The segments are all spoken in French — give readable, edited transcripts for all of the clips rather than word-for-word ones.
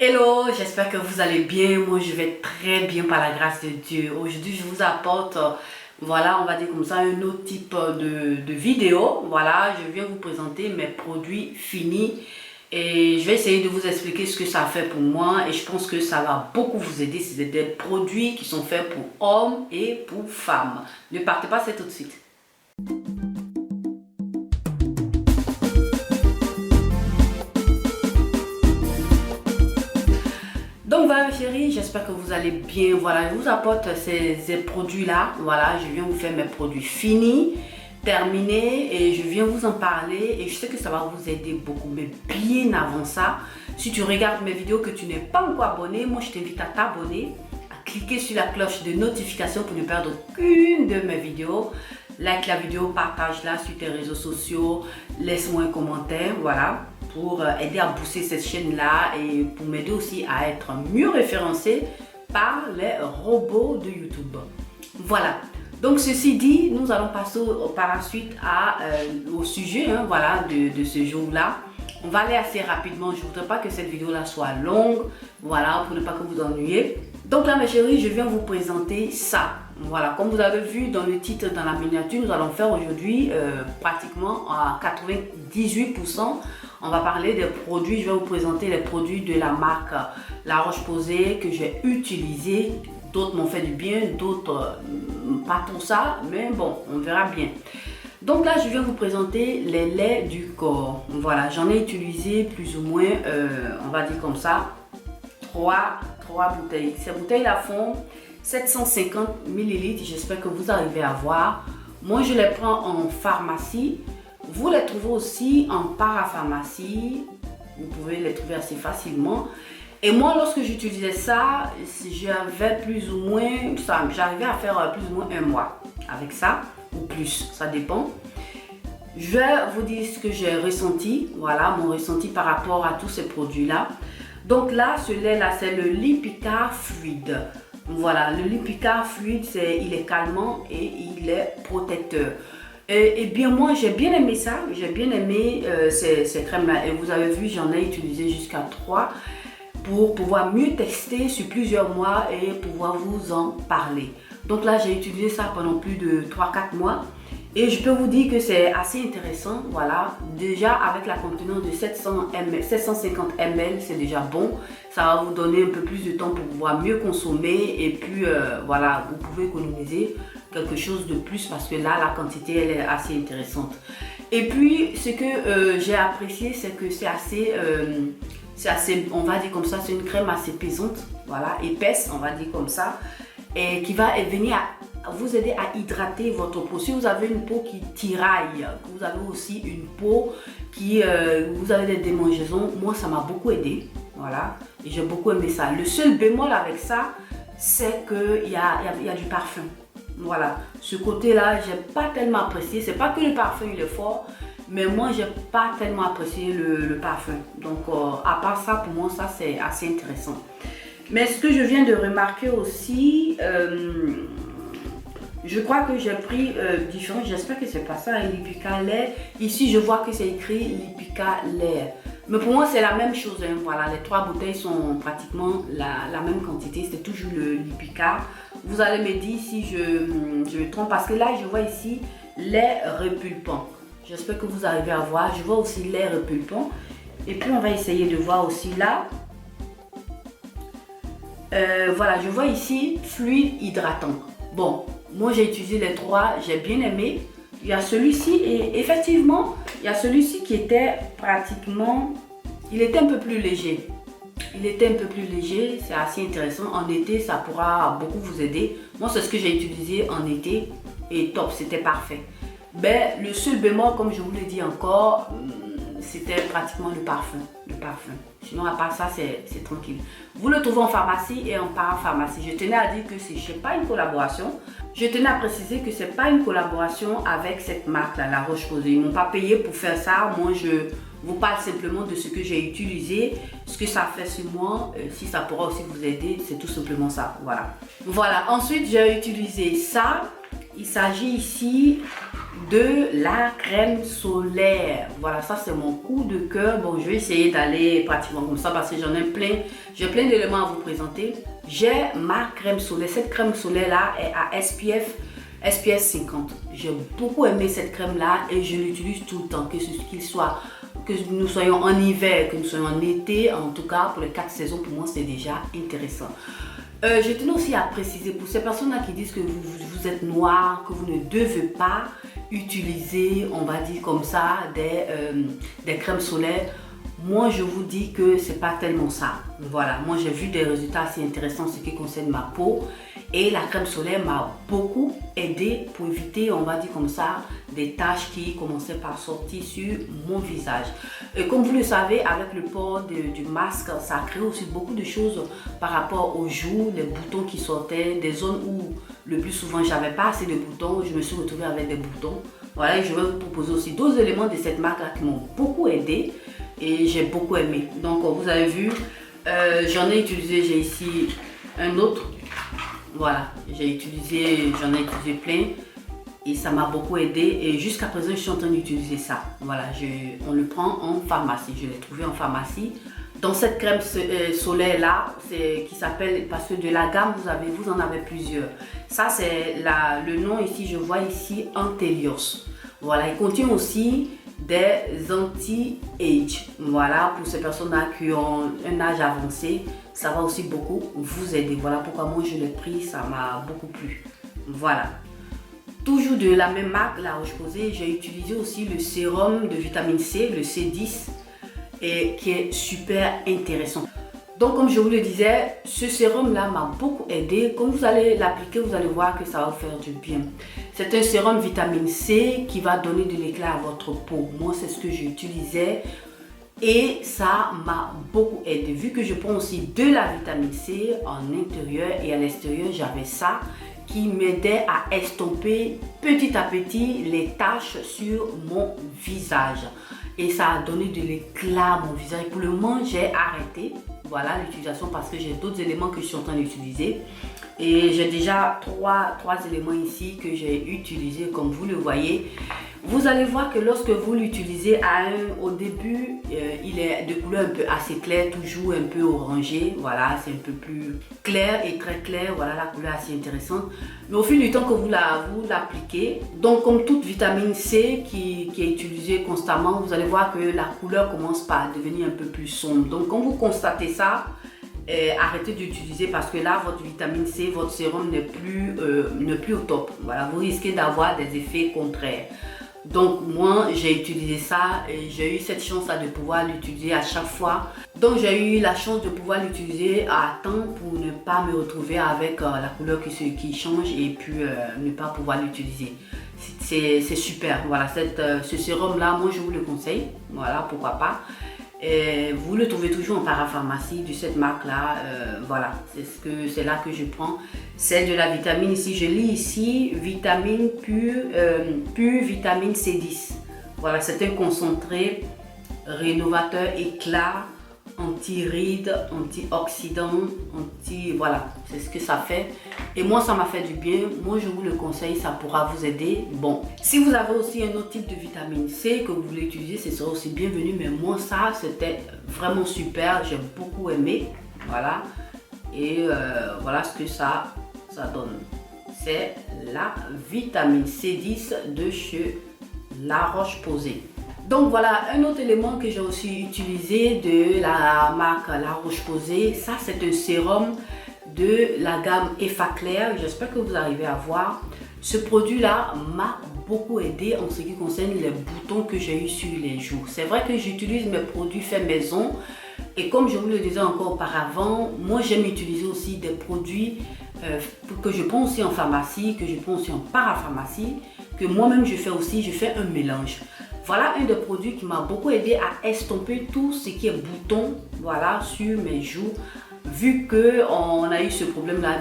Hello, j'espère que vous allez bien. Moi, je vais très bien par la grâce de Dieu. Aujourd'hui, je vous apporte, voilà, on va dire comme ça, un autre type de vidéo. Voilà, je viens vous présenter mes produits finis et je vais essayer de vous expliquer ce que ça fait pour moi et je pense que ça va beaucoup vous aider. C'est des produits qui sont faits pour hommes et pour femmes. Ne partez pas, c'est tout de suite. Donc voilà mes chéris, j'espère que vous allez bien. Voilà, je vous apporte ces produits-là. Voilà, je viens vous faire mes produits finis, terminés et je viens vous en parler. Et je sais que ça va vous aider beaucoup. Mais bien avant ça, si tu regardes mes vidéos que tu n'es pas encore abonné, moi je t'invite à t'abonner, à cliquer sur la cloche de notification pour ne perdre aucune de mes vidéos. Like la vidéo, partage-la sur tes réseaux sociaux, laisse-moi un commentaire, voilà, pour aider à booster cette chaîne-là et pour m'aider aussi à être mieux référencé par les robots de YouTube. Voilà, donc ceci dit, nous allons passer par la suite au sujet voilà, de ce jour-là. On va aller assez rapidement, je ne voudrais pas que cette vidéo-là soit longue, voilà, pour ne pas que vous ennuyez. Donc là mes chéris, je viens vous présenter ça. Voilà, comme vous avez vu dans le titre, dans la miniature, nous allons faire aujourd'hui pratiquement à 98%. On va parler des produits, je vais vous présenter les produits de la marque La Roche-Posay que j'ai utilisé. D'autres m'ont fait du bien, d'autres pas pour ça, mais bon, on verra bien. Donc là, je viens vous présenter les laits du corps. Voilà, j'en ai utilisé plus ou moins, on va dire comme ça, 3 bouteilles. Ces bouteilles-là font 750 ml. J'espère que vous arrivez à voir. Moi, je les prends en pharmacie. Vous les trouvez aussi en parapharmacie. Vous pouvez les trouver assez facilement. Et moi, lorsque j'utilisais ça, j'avais plus ou moins, j'arrivais à faire plus ou moins un mois avec ça, ou plus, ça dépend. Je vais vous dire ce que j'ai ressenti, voilà, mon ressenti par rapport à tous ces produits-là. Donc là, ce lait-là, c'est le Lipika Fluide. Voilà, le Lipika Fluide, il est calmant et il est protecteur. Et bien moi, j'ai bien aimé ça, j'ai bien aimé ces crèmes-là. Et vous avez vu, j'en ai utilisé jusqu'à 3 pour pouvoir mieux tester sur plusieurs mois et pouvoir vous en parler. Donc là, j'ai utilisé ça pendant plus de 3-4 mois. Et je peux vous dire que c'est assez intéressant, voilà. Déjà avec la contenance de 750 ml, c'est déjà bon. Ça va vous donner un peu plus de temps pour pouvoir mieux consommer. Et puis voilà, vous pouvez économiser quelque chose de plus parce que là, la quantité, elle est assez intéressante. Et puis, ce que j'ai apprécié, c'est que c'est assez, on va dire comme ça, c'est une crème assez pesante, voilà, épaisse, on va dire comme ça. Et qui va venir vous aider à hydrater votre peau. Si vous avez une peau qui tiraille, que vous avez aussi une peau qui, vous avez des démangeaisons, moi ça m'a beaucoup aidé, voilà, et j'ai beaucoup aimé ça. Le seul bémol avec ça, c'est qu'il y a du parfum, voilà. Ce côté-là, j'ai pas tellement apprécié. C'est pas que le parfum il est fort, mais moi j'ai pas tellement apprécié le parfum. Donc à part ça, pour moi ça c'est assez intéressant. Mais ce que je viens de remarquer aussi, je crois que j'ai pris différent, j'espère que c'est pas ça, Lipika lait. Ici, je vois que c'est écrit Lipika lait. Mais pour moi, c'est la même chose. Hein. Voilà, les 3 bouteilles sont pratiquement la même quantité. C'est toujours le Lipika. Vous allez me dire si je me trompe, parce que là, je vois ici lait repulpant. J'espère que vous arrivez à voir. Je vois aussi lait repulpant. Et puis, on va essayer de voir aussi là. Voilà, je vois ici fluide hydratant. Bon, moi j'ai utilisé les 3, j'ai bien aimé. Il y a celui-ci et effectivement, il y a celui-ci qui était pratiquement, il était un peu plus léger. Il était un peu plus léger, c'est assez intéressant. En été, ça pourra beaucoup vous aider. Moi, c'est ce que j'ai utilisé en été et top, c'était parfait. Mais le seul bémol, comme je vous l'ai dit encore, c'était pratiquement le parfum. Sinon, à part ça, c'est tranquille. Vous le trouvez en pharmacie et en parapharmacie. Je tenais à dire que ce n'est pas une collaboration. Je tenais à préciser que ce n'est pas une collaboration avec cette marque-là, La Roche-Posay. Ils ne m'ont pas payé pour faire ça. Moi, je vous parle simplement de ce que j'ai utilisé, ce que ça fait sur moi. Si ça pourra aussi vous aider, c'est tout simplement ça. Voilà. Voilà. Ensuite, j'ai utilisé ça. Il s'agit ici de la crème solaire. Voilà, ça c'est mon coup de cœur. Bon, je vais essayer d'aller pratiquement comme ça parce que j'en ai plein. J'ai plein d'éléments à vous présenter. J'ai ma crème solaire. Cette crème solaire là est à SPF 50. J'ai beaucoup aimé cette crème là et je l'utilise tout le temps, que nous soyons en hiver, que nous soyons en été, en tout cas pour les 4 saisons, pour moi c'est déjà intéressant. Je tenais aussi à préciser pour ces personnes-là qui disent que vous êtes noir, que vous ne devez pas utiliser, on va dire comme ça, des crèmes solaires. Moi, je vous dis que c'est pas tellement ça. Voilà, moi j'ai vu des résultats assez intéressants en ce qui concerne ma peau. Et la crème solaire m'a beaucoup aidé pour éviter, on va dire comme ça, des taches qui commençaient par sortir sur mon visage. Et comme vous le savez, avec le port du masque, ça a créé aussi beaucoup de choses par rapport aux joues, les boutons qui sortaient, des zones où le plus souvent j'avais pas assez de boutons, je me suis retrouvée avec des boutons. Voilà, et je vais vous proposer aussi d'autres éléments de cette marque-là qui m'ont beaucoup aidé et j'ai beaucoup aimé. Donc vous avez vu, j'en ai utilisé, j'ai ici un autre. Voilà, j'en ai utilisé plein et ça m'a beaucoup aidé et jusqu'à présent je suis en train d'utiliser ça. Voilà, on le prend en pharmacie, je l'ai trouvé en pharmacie. Dans cette crème solaire là, qui s'appelle, parce que de la gamme vous en avez plusieurs. Ça c'est le nom ici, je vois ici Antelios. Voilà, il contient aussi des anti-age. Voilà, pour ces personnes-là qui ont un âge avancé, ça va aussi beaucoup vous aider. Voilà pourquoi moi je l'ai pris, ça m'a beaucoup plu. Voilà. Toujours de la même marque, La Roche-Posay, j'ai utilisé aussi le sérum de vitamine C, le C10, et qui est super intéressant. Donc comme je vous le disais, ce sérum là m'a beaucoup aidé. Quand vous allez l'appliquer, vous allez voir que ça va vous faire du bien. C'est un sérum vitamine C qui va donner de l'éclat à votre peau. Moi c'est ce que j'utilisais et ça m'a beaucoup aidé. Vu que je prends aussi de la vitamine C en intérieur et à l'extérieur, j'avais ça qui m'aidait à estomper petit à petit les taches sur mon visage. Et ça a donné de l'éclat à mon visage. Pour le moment, j'ai arrêté l'utilisation parce que j'ai d'autres éléments que je suis en train d'utiliser. Et j'ai déjà trois éléments ici que j'ai utilisés comme vous le voyez. Vous allez voir que lorsque vous l'utilisez au début, il est de couleur un peu assez claire, toujours un peu orangé. Voilà, c'est un peu plus clair et très clair. Voilà, la couleur assez intéressante. Mais au fil du temps que vous l'appliquez, donc comme toute vitamine C qui est utilisée constamment, vous allez voir que la couleur commence par devenir un peu plus sombre. Donc quand vous constatez ça, arrêtez d'utiliser parce que là votre vitamine C, votre sérum n'est plus au top. Voilà, vous risquez d'avoir des effets contraires. Donc moi j'ai utilisé ça et j'ai eu cette chance là de pouvoir l'utiliser à chaque fois. Donc j'ai eu la chance de pouvoir l'utiliser à temps pour ne pas me retrouver avec la couleur qui change et puis ne pas pouvoir l'utiliser. C'est super. Voilà, ce sérum là, moi je vous le conseille. Voilà, pourquoi pas. Et vous le trouvez toujours en parapharmacie de cette marque là. Voilà, c'est là que je prends. C'est de la vitamine ici. Je lis ici vitamine pure vitamine C10. Voilà, c'est un concentré rénovateur éclat, anti-rides, antioxydant, voilà, c'est ce que ça fait. Et moi, ça m'a fait du bien. Moi, je vous le conseille, ça pourra vous aider. Bon, si vous avez aussi un autre type de vitamine C que vous voulez utiliser, ce sera aussi bienvenu. Mais moi, ça, c'était vraiment super. J'ai beaucoup aimé. Voilà. Et voilà ce que ça donne. C'est la vitamine C10 de chez La Roche-Posay. Donc voilà, un autre élément que j'ai aussi utilisé de la marque La Roche-Posay, ça c'est un sérum de la gamme Effaclar. J'espère que vous arrivez à voir. Ce produit-là m'a beaucoup aidé en ce qui concerne les boutons que j'ai eu sur les joues. C'est vrai que j'utilise mes produits faits maison et comme je vous le disais encore auparavant, moi j'aime utiliser aussi des produits que je prends aussi en pharmacie, que je prends aussi en parapharmacie, que moi-même je fais un mélange. Voilà un des produits qui m'a beaucoup aidé à estomper tout ce qui est boutons, voilà, sur mes joues. Vu qu'on a eu ce problème-là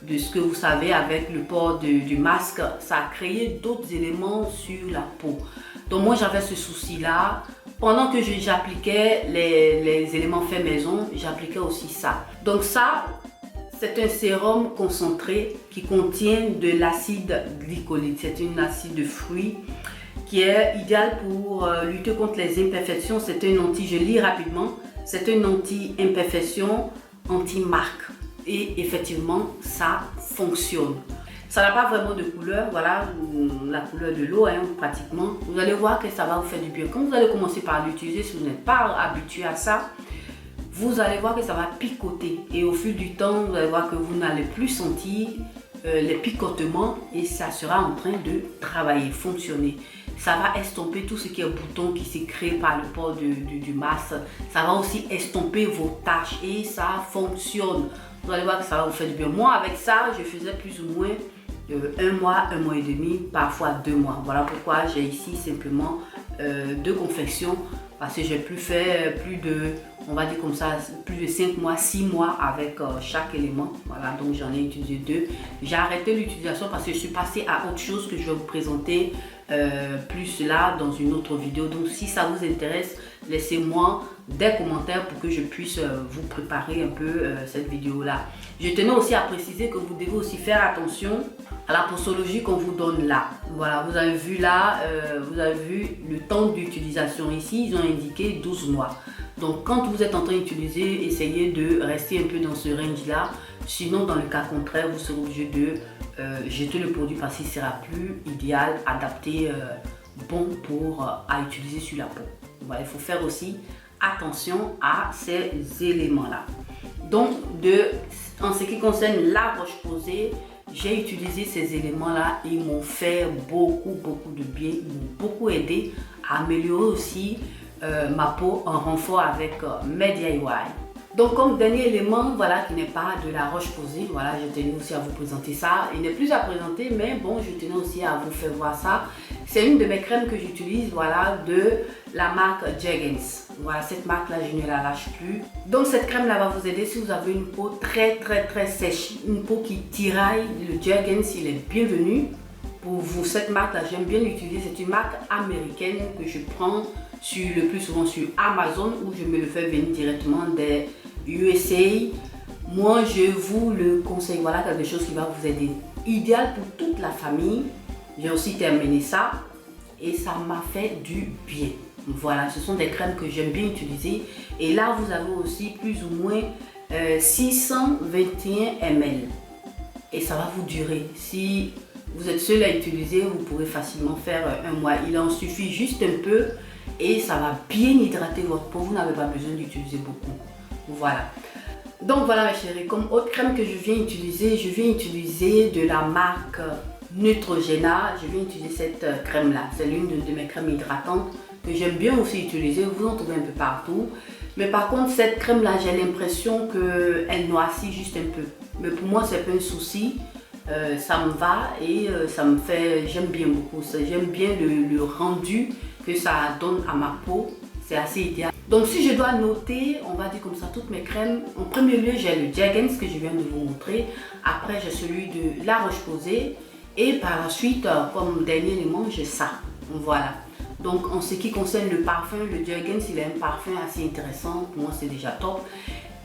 de ce que vous savez avec le port du masque, ça a créé d'autres éléments sur la peau. Donc moi j'avais ce souci-là. Pendant que j'appliquais les éléments faits maison, j'appliquais aussi ça. Donc ça c'est un sérum concentré qui contient de l'acide glycolique. C'est un acide de fruits qui est idéal pour lutter contre les imperfections. C'est un je lis rapidement, c'est un anti-imperfection, anti-marque. Et effectivement, ça fonctionne. Ça n'a pas vraiment de couleur, voilà, la couleur de l'eau, hein, pratiquement. Vous allez voir que ça va vous faire du bien. Quand vous allez commencer par l'utiliser, si vous n'êtes pas habitué à ça, vous allez voir que ça va picoter. Et au fil du temps, vous allez voir que vous n'allez plus sentir les picotements et ça sera en train de travailler, fonctionner. Ça va estomper tout ce qui est bouton qui s'est créé par le port du masque. Ça va aussi estomper vos taches et ça fonctionne. Vous allez voir que ça va vous faire du bien. Moi, avec ça, je faisais plus ou moins 1 mois, 1 mois et demi, parfois 2 mois. Voilà pourquoi j'ai ici simplement 2 confections. Parce que j'ai plus fait plus de, on va dire comme ça, plus de 5 mois, 6 mois avec chaque élément. Voilà, donc j'en ai utilisé 2. J'ai arrêté l'utilisation parce que je suis passée à autre chose que je vais vous présenter plus là dans une autre vidéo. Donc si ça vous intéresse, laissez-moi des commentaires pour que je puisse vous préparer un peu cette vidéo là. Je tenais aussi à préciser que vous devez aussi faire attention à la posologie qu'on vous donne là. Voilà, vous avez vu là, vous avez vu le temps d'utilisation ici, ils ont indiqué 12 mois. Donc quand vous êtes en train d'utiliser, essayez de rester un peu dans ce range là. Sinon, dans le cas contraire, vous serez obligé de jeter le produit parce qu'il sera plus idéal, adapté, bon pour à utiliser sur la peau. Voilà, il faut faire aussi attention à ces éléments-là. Donc, en ce qui concerne la roche-posay, j'ai utilisé ces éléments-là. Ils m'ont fait beaucoup de bien. Ils m'ont beaucoup aidé à améliorer aussi ma peau en renfort avec mes DIY. Donc, comme dernier élément, voilà, qui n'est pas de la roche-posay, voilà, je tenais aussi à vous présenter ça. Il n'est plus à présenter, mais bon, je tenais aussi à vous faire voir ça. C'est une de mes crèmes que j'utilise, voilà, de la marque Jergens. Voilà, cette marque-là, je ne la lâche plus. Donc, cette crème-là va vous aider si vous avez une peau très sèche, une peau qui tiraille. Le Jergens, il est bienvenu pour vous. Cette marque-là, j'aime bien l'utiliser. C'est une marque américaine que je prends le plus souvent sur Amazon ou je me le fais venir directement des USA. Moi, je vous le conseille. Voilà quelque chose qui va vous aider. Idéal pour toute la famille. J'ai aussi terminé ça et ça m'a fait du bien. Voilà, ce sont des crèmes que j'aime bien utiliser. Et là, vous avez aussi plus ou moins 621 ml. Et ça va vous durer. Si vous êtes seul à utiliser, vous pourrez facilement faire 1 mois. Il en suffit juste un peu et ça va bien hydrater votre peau. Vous n'avez pas besoin d'utiliser beaucoup. Voilà. Donc voilà mes chéris, comme autre crème que je viens utiliser de la marque Neutrogena. Je viens utiliser cette crème là. C'est l'une de mes crèmes hydratantes que j'aime bien aussi utiliser. Vous en trouvez un peu partout. Mais par contre, cette crème là, j'ai l'impression qu'elle noircit juste un peu. Mais pour moi, c'est pas un souci. Ça me va et ça me fait, j'aime bien beaucoup. J'aime bien le rendu que ça donne à ma peau. C'est assez idéal. Donc si je dois noter, on va dire comme ça, toutes mes crèmes. En premier lieu, j'ai le Jergens que je viens de vous montrer. Après, j'ai celui de La Roche-Posay. Et par la suite, comme dernier élément, j'ai ça. Voilà. Donc en ce qui concerne le parfum, le Jergens, il a un parfum assez intéressant. Pour moi, c'est déjà top.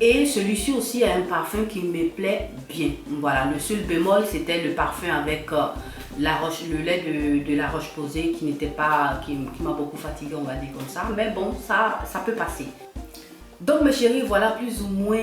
Et celui-ci aussi a un parfum qui me plaît bien. Voilà. Le seul bémol, c'était le parfum avec le lait de La Roche-Posay qui n'était pas, qui m'a beaucoup fatigué, on va dire comme ça. Mais bon, ça peut passer. Donc mes chéris, voilà plus ou moins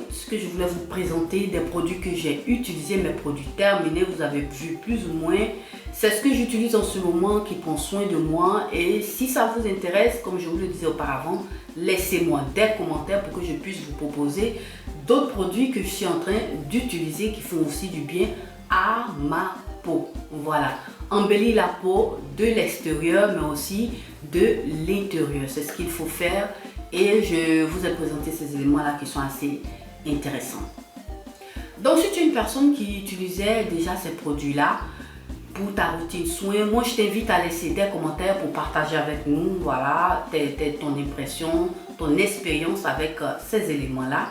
ce que je voulais vous présenter des produits que j'ai utilisés, mes produits terminés. Vous avez vu plus ou moins. C'est ce que j'utilise en ce moment qui prend soin de moi. Et si ça vous intéresse, comme je vous le disais auparavant, laissez-moi des commentaires pour que je puisse vous proposer d'autres produits que je suis en train d'utiliser qui font aussi du bien à ma peau. Voilà, embellir la peau de l'extérieur mais aussi de l'intérieur. C'est ce qu'il faut faire et je vous ai présenté ces éléments-là qui sont assez intéressants. Donc si tu es une personne qui utilisait déjà ces produits-là pour ta routine soin, moi je t'invite à laisser des commentaires pour partager avec nous, voilà, ton impression, ton expérience avec ces éléments-là.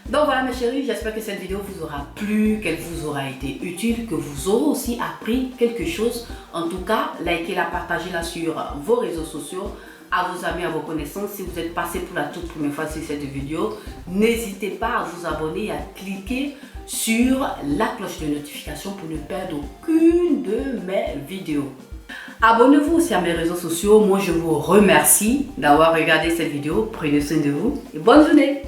Donc voilà mes chéris, j'espère que cette vidéo vous aura plu, qu'elle vous aura été utile, que vous aurez aussi appris quelque chose. En tout cas, likez-la, partagez-la sur vos réseaux sociaux, à vos amis, à vos connaissances. Si vous êtes passé pour la toute première fois sur cette vidéo, n'hésitez pas à vous abonner et à cliquer sur la cloche de notification pour ne perdre aucune de mes vidéos. Abonnez-vous aussi à mes réseaux sociaux. Moi, je vous remercie d'avoir regardé cette vidéo. Prenez soin de vous et bonne journée.